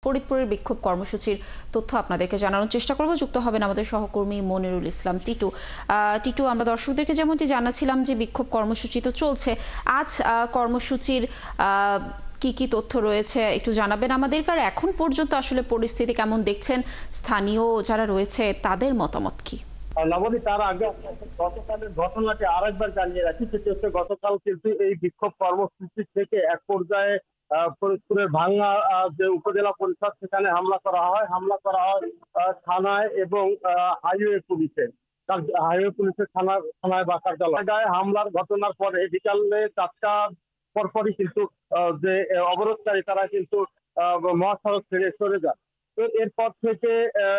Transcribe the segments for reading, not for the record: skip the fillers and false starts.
ফরিদপুরের বিক্ষোভ কর্মসূচির তথ্য আপনাদেরকে জানানোর চেষ্টা করব। যুক্ত হবেন আমাদের সহকর্মী মনিরুল ইসলাম টিটু। টিটু, আমরা দর্শকদেরকে যেমনটি জানাচ্ছিলাম যে বিক্ষোভ কর্মসূচি তো চলছে, আজ কর্মসূচির কি কি তথ্য রয়েছে একটু জানাবেন আমাদেরকে, আর এখন পর্যন্ত আসলে পরিস্থিতি কেমন দেখছেন, স্থানীয় যারা রয়েছে তাদের মতামত কি? নবনী, তার আগে গতকালের ঘটনাটি আরেকবার জানিয়ে রাখি। সেটি হচ্ছে গতকাল কিন্তু এই বিক্ষোভ কর্মসূচি থেকে এক পর্যায়ে ফরিদপুরের ভাঙ্গা যে উপজেলা পরিষদ, সেখানে হামলা করা হয় থানায় এবং হাইওয়ে পুলিশের থানায় বা কার্যালয়ে। হামলার ঘটনার পরে বিকালে 4টার পরপরই কিন্তু যে অবরোধকারী তারা কিন্তু মহাসড়ক ছেড়ে সরে যায়। তো এরপর থেকে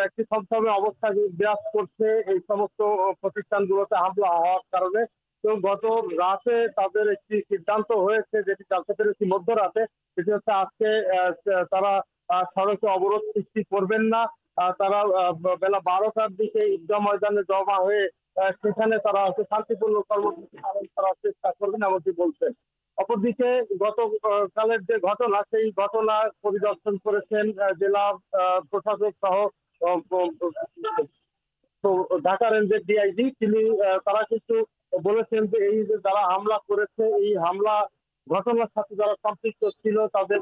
একটি থমথমে অবস্থা বিরাজ করছে এই সমস্ত প্রতিষ্ঠানগুলোতে হামলা হওয়ার কারণে। তো গত রাতে তাদের একটি সিদ্ধান্ত হয়েছে, যেটি জানতে পেরেছি মধ্যরাতে, সেটি হচ্ছে আজকে তারা সড়কে অবরোধ সৃষ্টি করবেন না। তারা বেলা 12টার দিকে ঈদগাহ ময়দানে জমা হয়ে সেখানে তারা শান্তিপূর্ণ কর্মসূচি পালন করার চেষ্টা করবেন এমনটি বলছেন। অপরদিকে গতকালের যে ঘটনা, সেই ঘটনা পরিদর্শন করেছেন জেলা প্রশাসক সহ ঢাকা রেঞ্জের ডিআইজি। তারা কিন্তু বলেছেন যে এই যে যারা হামলা করেছে, এই হামলা ঘটনার সাথে যারা সম্পৃক্ত ছিল তাদের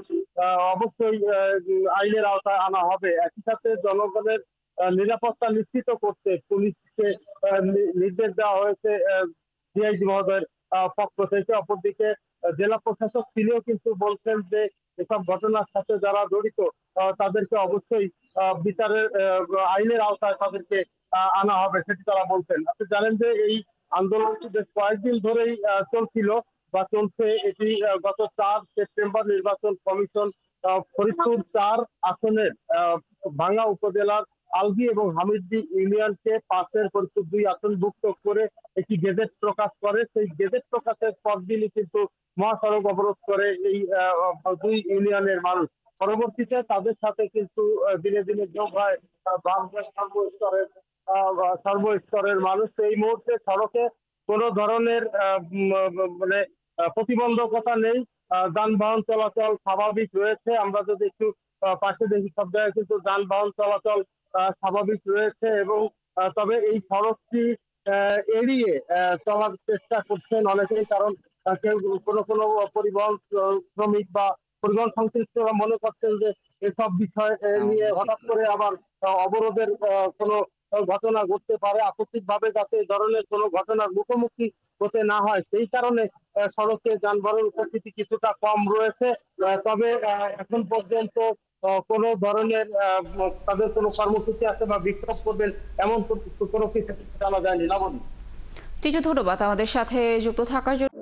অবশ্যই আইনের আওতায় আনা হবে। একই সাথে জনগণের নিরাপত্তা নিশ্চিত করতে পুলিশকে নির্দেশ দেওয়া হয়েছে ডিআইজি মহোদয়ের পক্ষ থেকে। অপরদিকে জেলা প্রশাসক তিনিও কিন্তু বলছেন যে এসব ঘটনার সাথে যারা জড়িত তাদেরকে অবশ্যই বিচারের আইনের আওতায় তাদেরকে আনা হবে, সেটি তারা বলছেন। আপনি জানেন যে এই আন্দোলনটি বেশ কয়েকদিন ধরেই চলছিল বা চলছে। এটি গত 4 সেপ্টেম্বর নির্বাচন কমিশন ফরিদপুর 4 আসনের ভাঙ্গা উপজেলার আলগি এবং হামিদদি ইউনিয়নকে পাশের ফরিদপুর 2 আসনভুক্ত করে একটি গেজেট প্রকাশ করে। সেই গেজেট প্রকাশের পরদিনই কিন্তু মহাসড়ক অবরোধ করে এই 2 ইউনিয়নের মানুষ। পরবর্তীতে তাদের সাথে কিন্তু দিনে দিনে যোগ হয় সর্বস্তরের মানুষ। এই মুহূর্তে সড়কে কোনো ধরনের মানে প্রতিবন্ধকতা নেই, যানবাহন চলাচল স্বাভাবিক রয়েছে। আমরা যদি একটু পাশে দেখি, সব জায়গায় কিন্তু যানবাহন চলাচল স্বাভাবিক রয়েছে এবং তবে এই সড়কটি এড়িয়ে চলার চেষ্টা করছেন অনেকেই, কারণ কেউ কোনো কোনো পরিবহন শ্রমিক বা পরিবহন সংশ্লিষ্টরা মনে করছেন যে এসব বিষয় নিয়ে হঠাৎ করে আবার অবরোধের কোনো ঘটনা ঘটতে পারে, আকস্মিকভাবে যাতে এই ধরনের কোনো ঘটনার মুখোমুখি হতে না হয়, সেই কারণে সড়কে যানবাহনের উপস্থিতি কিছুটা কম রয়েছে। তবে এখন পর্যন্ত কোনো ধরনের তাদের কোনো কর্মসূচি আছে বা বিক্ষোভ করবেন এমন কোনো কিছু জানা যায়নি। লাবণী। টিটু, ধন্যবাদ আমাদের সাথে যুক্ত থাকার জন্য।